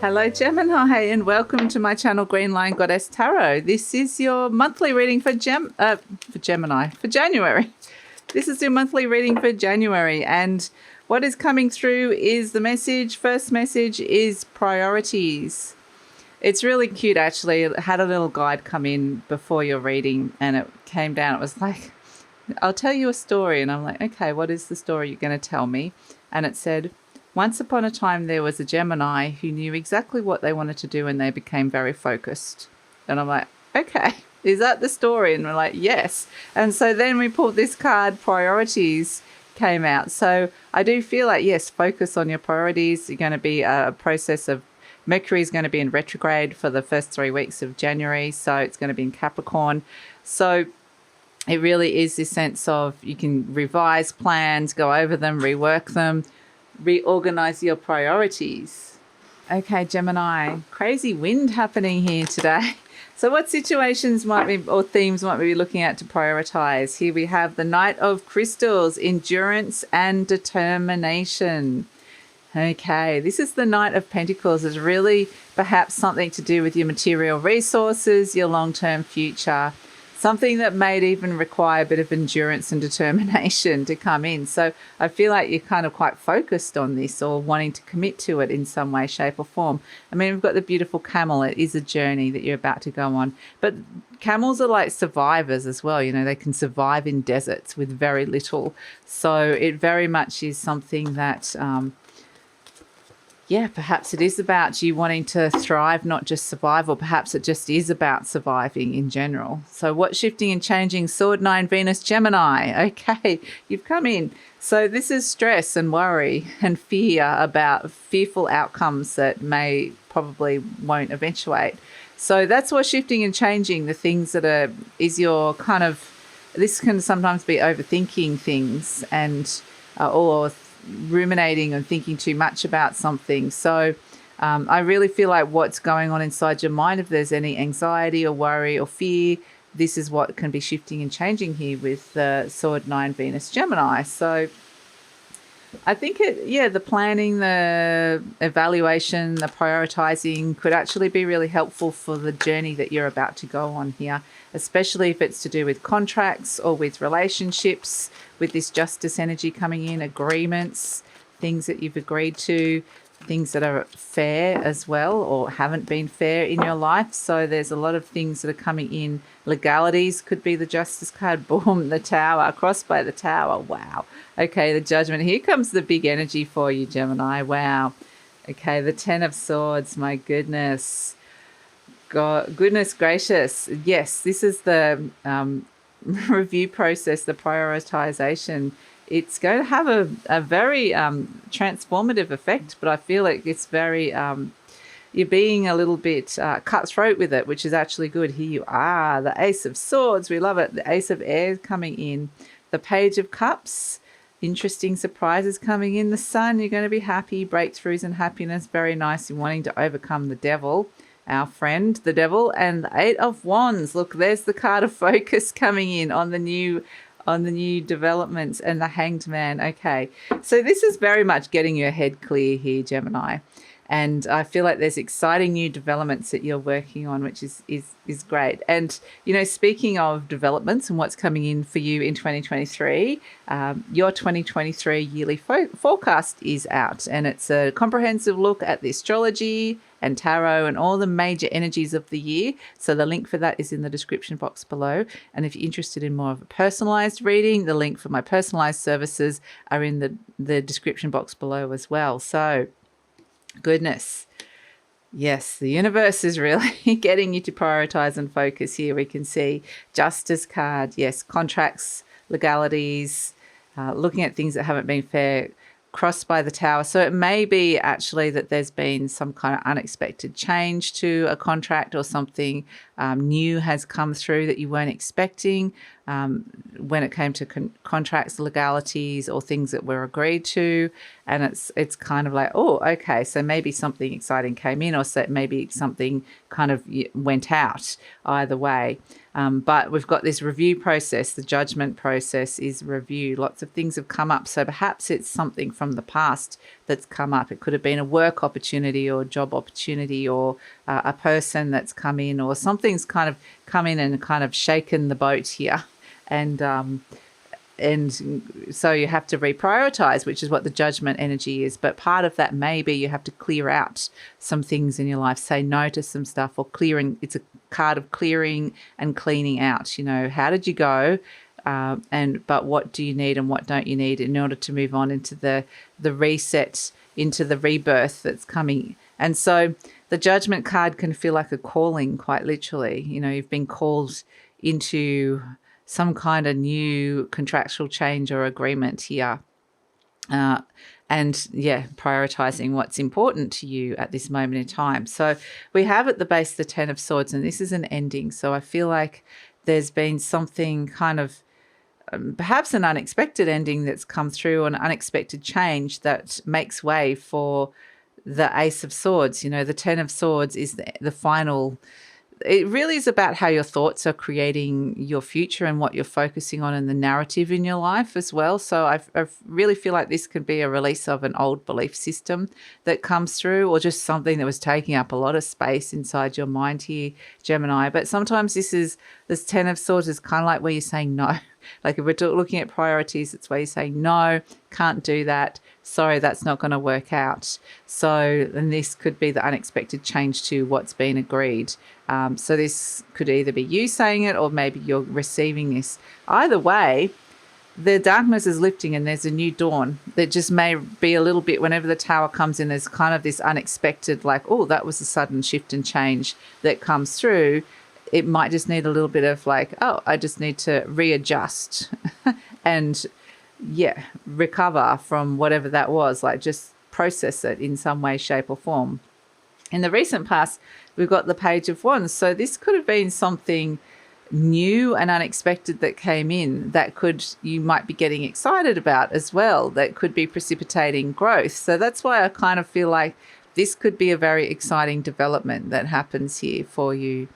Hello Gemini and welcome to my channel Green Lion Goddess Tarot. This is your monthly reading for January. This is your monthly reading for January, and what is coming through is the message. First message is priorities. It's really cute actually. It had a little guide come in before your reading and it came down. It was like, I'll tell you a story, and I'm like, okay, what is the story you're going to tell me? And it said, once upon a time, there was a Gemini who knew exactly what they wanted to do and they became very focused. And I'm like, okay, is that the story? And we're like, yes. And so then we pulled this card, priorities came out. So I do feel like, yes, focus on your priorities. You're going to be a process of Mercury is going to be in retrograde for the first 3 weeks of January. So it's going to be in Capricorn. So it really is this sense of you can revise plans, go over them, rework them, reorganize your priorities. Okay, Gemini, crazy wind happening here today. So what situations might we, or themes might we be looking at to prioritize? Here we have the Knight of Crystals, endurance and determination. Okay, this is the Knight of Pentacles. It's really perhaps something to do with your material resources, your long-term future, something that may even require a bit of endurance and determination to come in. So I feel like you're kind of quite focused on this or wanting to commit to it in some way, shape or form. I mean, we've got the beautiful camel. It is a journey that you're about to go on. But camels are like survivors as well. You know, they can survive in deserts with very little. So it very much is something that yeah, perhaps it is about you wanting to thrive, not just survive, or perhaps it just is about surviving in general. So what's shifting and changing? Sword 9, Venus, Gemini. Okay, you've come in. So this is stress and worry and fear about fearful outcomes that may probably won't eventuate. So that's what's shifting and changing. The things that is your kind of, this can sometimes be overthinking things and or ruminating and thinking too much about something. So I really feel like what's going on inside your mind, if there's any anxiety or worry or fear, this is what can be shifting and changing here with the Sword 9 Venus Gemini. So I think the planning, the evaluation, the prioritizing could actually be really helpful for the journey that you're about to go on here, especially if it's to do with contracts or with relationships, with this justice energy coming in, agreements, things that you've agreed to, things that are fair as well or haven't been fair in your life. So there's a lot of things that are coming in. Legalities could be the Justice card. Boom, the Tower, crossed by the Tower. Wow. Okay, the Judgment. Here comes the big energy for you, Gemini. Wow. Okay, the 10 of Swords. My goodness. God, goodness gracious. Yes, this is the review process, the prioritization. It's going to have a very transformative effect, but I feel like it's very, you're being a little bit cutthroat with it, which is actually good. Here you are, the Ace of Swords. We love it. The Ace of Air coming in. The Page of Cups. Interesting surprises coming in. The Sun, you're going to be happy. Breakthroughs and happiness. Very nice. You're wanting to overcome the devil, our friend, the devil. And the 8 of Wands. Look, there's the card of focus coming in on the new developments, and the Hanged Man. Okay, so this is very much getting your head clear here, Gemini. And I feel like there's exciting new developments that you're working on, which is great. And, you know, speaking of developments and what's coming in for you in 2023, your 2023 yearly forecast is out. And it's a comprehensive look at the astrology and tarot and all the major energies of the year. So the link for that is in the description box below. And if you're interested in more of a personalized reading, the link for my personalized services are in the description box below as well. So goodness. Yes, the universe is really getting you to prioritize and focus here. We can see Justice card. Yes, contracts, legalities, looking at things that haven't been fair, crossed by the Tower. So it may be actually that there's been some kind of unexpected change to a contract or something new has come through that you weren't expecting when it came to contracts, legalities or things that were agreed to. And it's kind of like, oh, okay, so maybe something exciting came in or so maybe something kind of went out either way. But we've got this review process. The judgment process is review. Lots of things have come up. So perhaps it's something from the past that's come up. It could have been a work opportunity or a job opportunity, or a person that's come in, or something's kind of come in and kind of shaken the boat here. And so you have to reprioritize, which is what the judgment energy is. But part of that may be you have to clear out some things in your life, say no to some stuff, or clearing. It's a card of clearing and cleaning out. How did you go? But what do you need and what don't you need in order to move on into the reset, into the rebirth that's coming. And so the judgment card can feel like a calling, quite literally. You've been called into some kind of new contractual change or agreement here. Prioritizing what's important to you at this moment in time. So we have at the base the Ten of Swords, and this is an ending. So I feel like there's been something kind of perhaps an unexpected ending that's come through, an unexpected change that makes way for the Ace of Swords. The Ten of Swords is the final. It really is about how your thoughts are creating your future and what you're focusing on in the narrative in your life as well. So I really feel like this could be a release of an old belief system that comes through, or just something that was taking up a lot of space inside your mind here, Gemini. But sometimes this Ten of Swords is kind of like where you're saying no. Like if we're looking at priorities, it's where you're saying, no, can't do that. Sorry, that's not going to work out. And this could be the unexpected change to what's been agreed. So this could either be you saying it, or maybe you're receiving this. Either way, the darkness is lifting and there's a new dawn. That just may be a little bit, whenever the Tower comes in, there's kind of this unexpected, like, oh, that was a sudden shift and change that comes through. It might just need a little bit of like, oh, I just need to readjust and recover from whatever that was, like just process it in some way, shape or form. In the recent past, we've got the Page of Wands. So this could have been something new and unexpected that came in that you might be getting excited about as well, that could be precipitating growth. So that's why I kind of feel like this could be a very exciting development that happens here for you.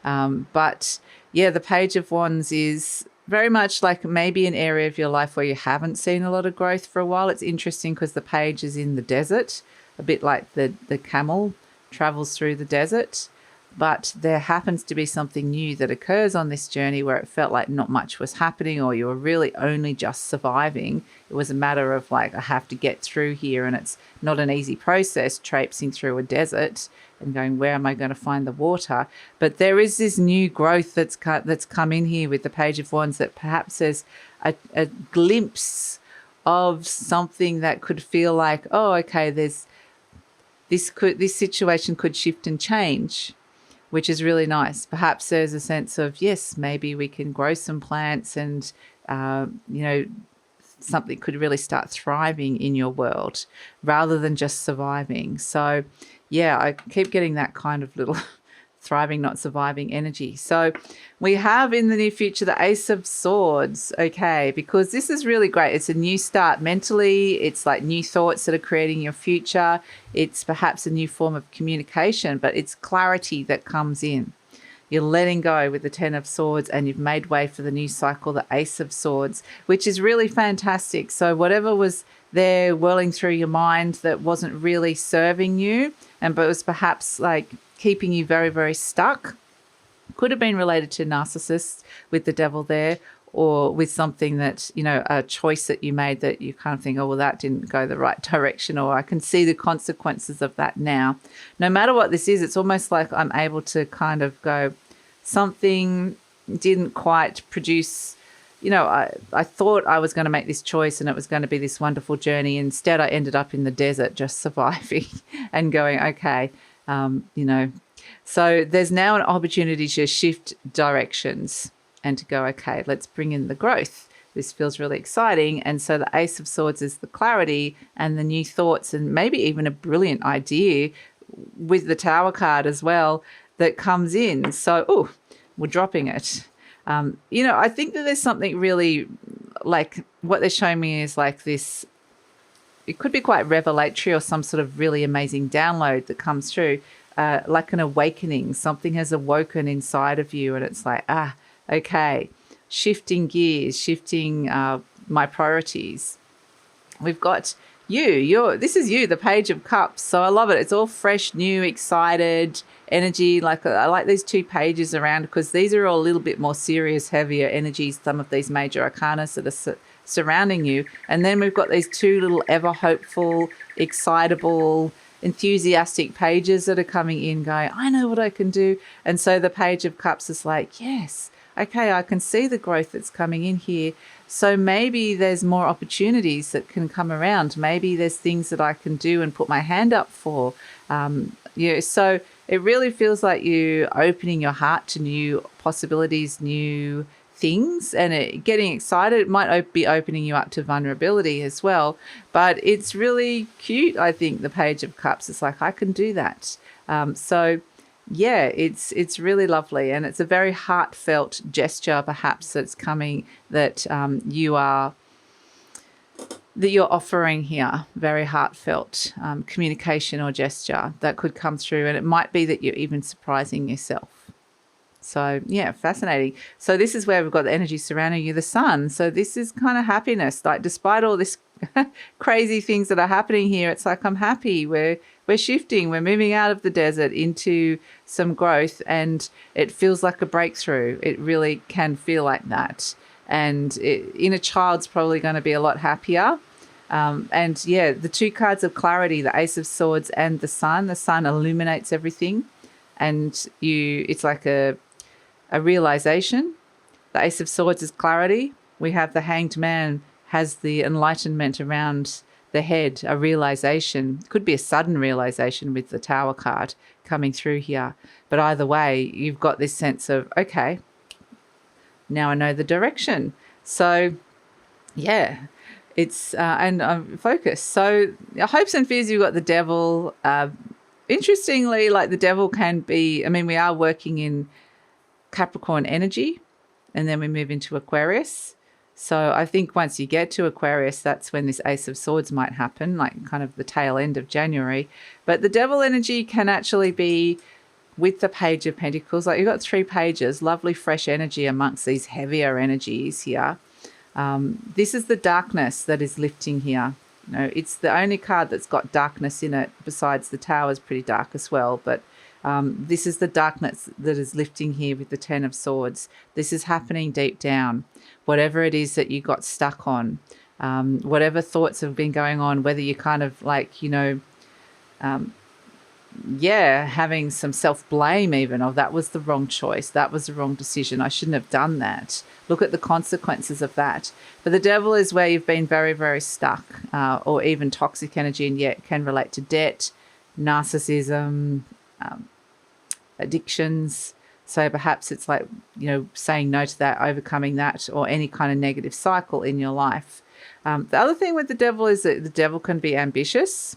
The Page of Wands is very much like maybe an area of your life where you haven't seen a lot of growth for a while. It's interesting because the page is in the desert, a bit like the camel travels through the desert. But there happens to be something new that occurs on this journey where it felt like not much was happening, or you were really only just surviving. It was a matter of like, I have to get through here, and it's not an easy process traipsing through a desert and going, where am I going to find the water? But there is this new growth that's come in here with the Page of Wands, that perhaps there's a glimpse of something that could feel like, oh, okay, this situation could shift and change, which is really nice. Perhaps there's a sense of, yes, maybe we can grow some plants and, something could really start thriving in your world rather than just surviving. So, I keep getting that kind of little thriving, not surviving energy. So we have in the near future the Ace of Swords, okay, because this is really great. It's a new start mentally. It's like new thoughts that are creating your future. It's perhaps a new form of communication, but it's clarity that comes in. You're letting go with the Ten of Swords, and you've made way for the new cycle, the Ace of Swords, which is really fantastic. So whatever was there whirling through your mind that wasn't really serving you, but it was perhaps like keeping you very, very stuck, could have been related to narcissists with the devil there, or with something that, a choice that you made that you kind of think, oh, well, that didn't go the right direction, or I can see the consequences of that now. No matter what this is, it's almost like I'm able to kind of go, something didn't quite produce, I thought I was going to make this choice and it was going to be this wonderful journey. Instead, I ended up in the desert just surviving and going, okay, So there's now an opportunity to shift directions and to go, okay, let's bring in the growth. This feels really exciting. And so the Ace of Swords is the clarity and the new thoughts, and maybe even a brilliant idea with the Tower card as well that comes in. So, we're dropping it. I think that there's something really, like what they're showing me is like this, it could be quite revelatory or some sort of really amazing download that comes through, like an awakening. Something has awoken inside of you, and it's like, okay, shifting gears, shifting my priorities. We've got This is you, the Page of Cups. So I love it. It's all fresh, new, excited energy. Like I like these two pages around because these are all a little bit more serious, heavier energies, some of these major arcana that are surrounding you. And then we've got these two little ever hopeful, excitable, enthusiastic pages that are coming in going, I know what I can do. And so the Page of Cups is like, yes, okay, I can see the growth that's coming in here. So maybe there's more opportunities that can come around. Maybe there's things that I can do and put my hand up for. So it really feels like you opening your heart to new possibilities, new things, and getting excited. It might be opening you up to vulnerability as well. But it's really cute, I think, the Page of Cups. It's like, I can do that. Yeah, it's really lovely, and it's a very heartfelt gesture, perhaps, that's coming that you're offering here. Very heartfelt communication or gesture that could come through, and it might be that you're even surprising yourself. So yeah, fascinating. So this is where we've got the energy surrounding you, the sun. So this is kind of happiness. Like despite all this crazy things that are happening here, it's like I'm happy. We're shifting. We're moving out of the desert into some growth, and it feels like a breakthrough. It really can feel like that. And inner child's probably going to be a lot happier. And yeah, the two cards of clarity, the Ace of Swords and the Sun. The Sun illuminates everything, and it's like a realization. The Ace of Swords is clarity. We have the Hanged Man, has the enlightenment around the head, a realization. Could be a sudden realization with the Tower card coming through here. But either way, you've got this sense of, okay, now I know the direction. So yeah, it's and I'm focused. So hopes and fears, you've got the Devil. Interestingly, like the Devil can be, I mean, we are working in Capricorn energy, and then we move into Aquarius. So I think once you get to Aquarius, that's when this Ace of Swords might happen, like kind of the tail end of January. But the Devil energy can actually be with the Page of Pentacles. Like you've got 3 pages, lovely fresh energy amongst these heavier energies here. This is the darkness that is lifting here. You know, it's the only card that's got darkness in it, besides the Tower is pretty dark as well. But this is the darkness that is lifting here with the 10 of Swords. This is happening deep down. Whatever it is that you got stuck on, whatever thoughts have been going on, whether you kind of like, you know, having some self-blame even, of that was the wrong choice, that was the wrong decision, I shouldn't have done that. Look at the consequences of that. But the Devil is where you've been very, very stuck, or even toxic energy, and yet can relate to debt, narcissism, addictions. So perhaps it's like, you know, saying no to that, overcoming that, or any kind of negative cycle in your life. The other thing with the Devil is that the Devil can be ambitious.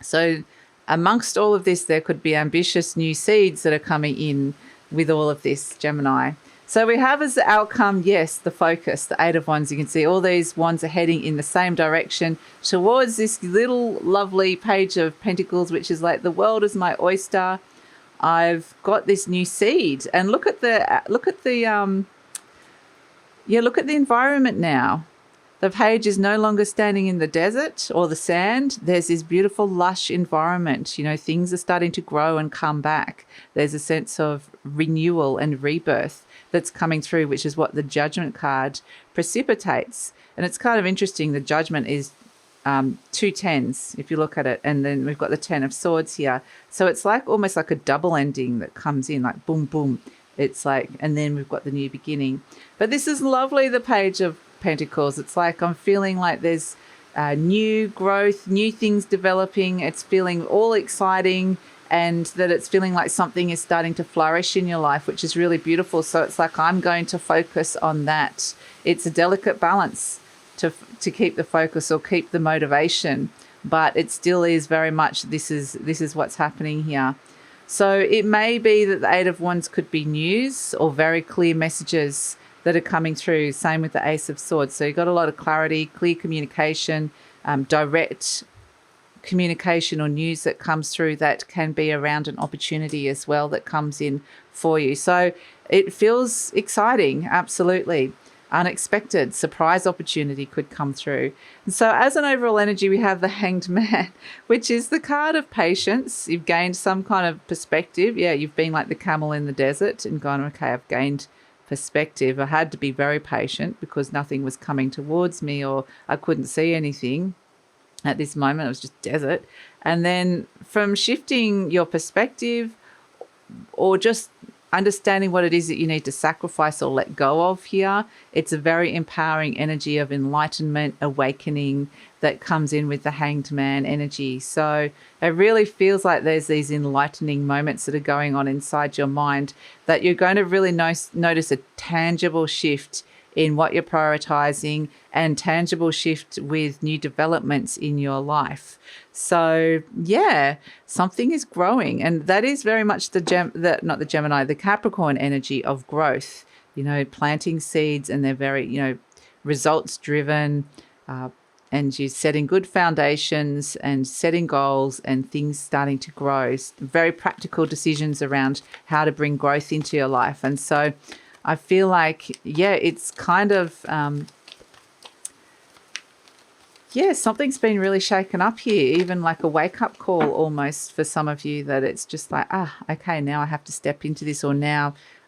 So amongst all of this, there could be ambitious new seeds that are coming in with all of this, Gemini. So we have as the outcome, yes, the focus, the 8 of Wands. You can see all these wands are heading in the same direction towards this little lovely Page of Pentacles, which is like, the world is my oyster. I've got this new seed, and look at the environment now. The Page is no longer standing in the desert or the sand. There's this beautiful, lush environment. You know, things are starting to grow and come back. There's a sense of renewal and rebirth that's coming through, which is what the Judgment card precipitates. And it's kind of interesting. The Judgment is 2 tens, if you look at it, and then we've got the 10 of Swords here. So it's like almost like a double ending that comes in, like boom, boom. It's like, and then we've got the new beginning. But this is lovely, the Page of Pentacles. It's like I'm feeling like there's new growth, new things developing. It's feeling all exciting, and that it's feeling like something is starting to flourish in your life, which is really beautiful. So it's like I'm going to focus on that. It's a delicate balance to keep the focus or keep the motivation, but it still is very much this is what's happening here. So it may be that the 8 of Wands could be news or very clear messages that are coming through. Same with the Ace of Swords. So you've got a lot of clarity, clear communication, direct communication or news that comes through that can be around an opportunity as well that comes in for you. So it feels exciting, absolutely. unexpected surprise opportunity could come through. And so as an overall energy, we have the Hanged Man, which is the card of patience. You've gained some kind of perspective. Yeah, you've been like the camel in the desert and gone, okay, I've gained perspective. I had to be very patient because nothing was coming towards me, or I couldn't see anything at this moment. It was just desert. And then from shifting your perspective, or just understanding what it is that you need to sacrifice or let go of here, it's a very empowering energy of enlightenment, awakening that comes in with the Hanged Man energy. So it really feels like there's these enlightening moments that are going on inside your mind, that you're going to really notice a tangible shift in what you're prioritizing, and tangible shift with new developments in your life. So yeah, something is growing, and that is very much the Capricorn energy of growth, planting seeds, and they're very, results driven, and you're setting good foundations and setting goals and things starting to grow. Very practical decisions around how to bring growth into your life. And so I feel like, it's kind of, something's been really shaken up here, even like a wake-up call almost for some of you, that it's just like, okay, now I have to step into this, or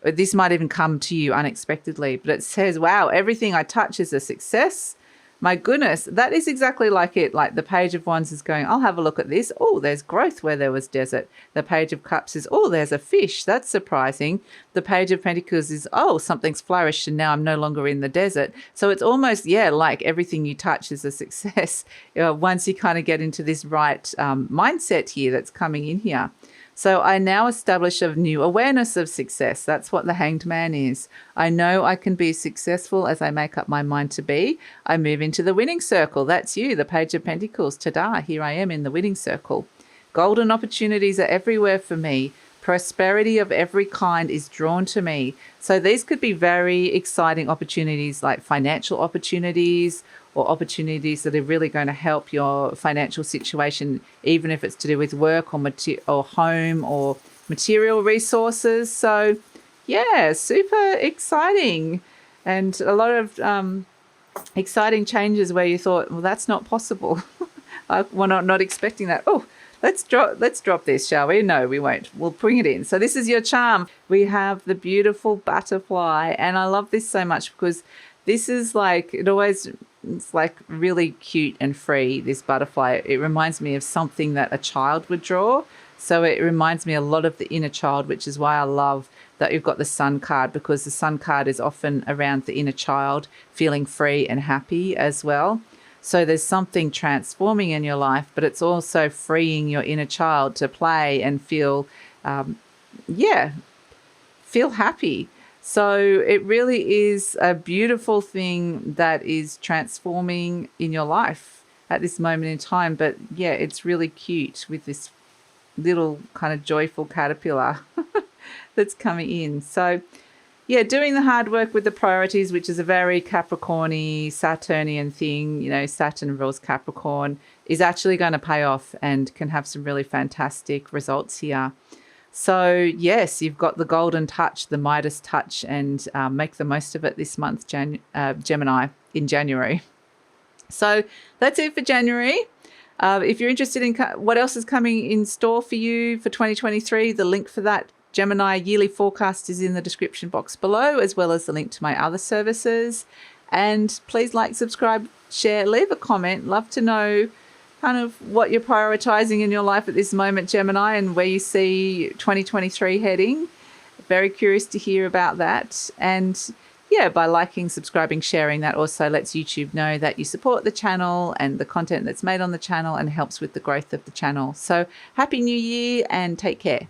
this might even come to you unexpectedly. But it says, wow, everything I touch is a success. My goodness, that is exactly like it. Like the Page of Wands is going, I'll have a look at this. Oh, there's growth where there was desert. The Page of Cups is, oh, there's a fish. That's surprising. The Page of Pentacles is, oh, something's flourished and now I'm no longer in the desert. So it's almost, like everything you touch is a success once you kind of get into this right mindset here that's coming in here. So I now establish a new awareness of success. That's what the Hanged Man is. I know I can be successful as I make up my mind to be. I move into the winning circle. That's you, the Page of Pentacles. Ta-da, here I am in the winning circle. Golden opportunities are everywhere for me. Prosperity of every kind is drawn to me. So these could be very exciting opportunities, like financial opportunities, or opportunities that are really going to help your financial situation, even if it's to do with work or home or material resources. So super exciting, and a lot of exciting changes where you thought, well, that's not possible. We're not expecting that. Oh, let's drop this, shall we? No, we won't. We'll bring it in. So this is your charm. We have the beautiful butterfly, and I love this so much because this is like, it's like really cute and free, this butterfly. It reminds me of something that a child would draw. So it reminds me a lot of the inner child, which is why I love that you've got the Sun card, because the Sun card is often around the inner child feeling free and happy as well. So there's something transforming in your life, but it's also freeing your inner child to play and feel happy. So it really is a beautiful thing that is transforming in your life at this moment in time. But it's really cute with this little kind of joyful caterpillar that's coming in. So doing the hard work with the priorities, which is a very Capricorn-y, Saturnian thing, Saturn rules Capricorn, is actually going to pay off and can have some really fantastic results here. So yes, you've got the golden touch, the Midas touch, and make the most of it this month, Gemini, in January. So that's it for January. If you're interested in what else is coming in store for you for 2023, the link for that Gemini yearly forecast is in the description box below, as well as the link to my other services. And please like, subscribe, share, leave a comment. Love to know kind of what you're prioritizing in your life at this moment, Gemini, and where you see 2023 heading. Very curious to hear about that. And by liking, subscribing, sharing, that also lets YouTube know that you support the channel and the content that's made on the channel, and helps with the growth of the channel. So happy New Year and take care.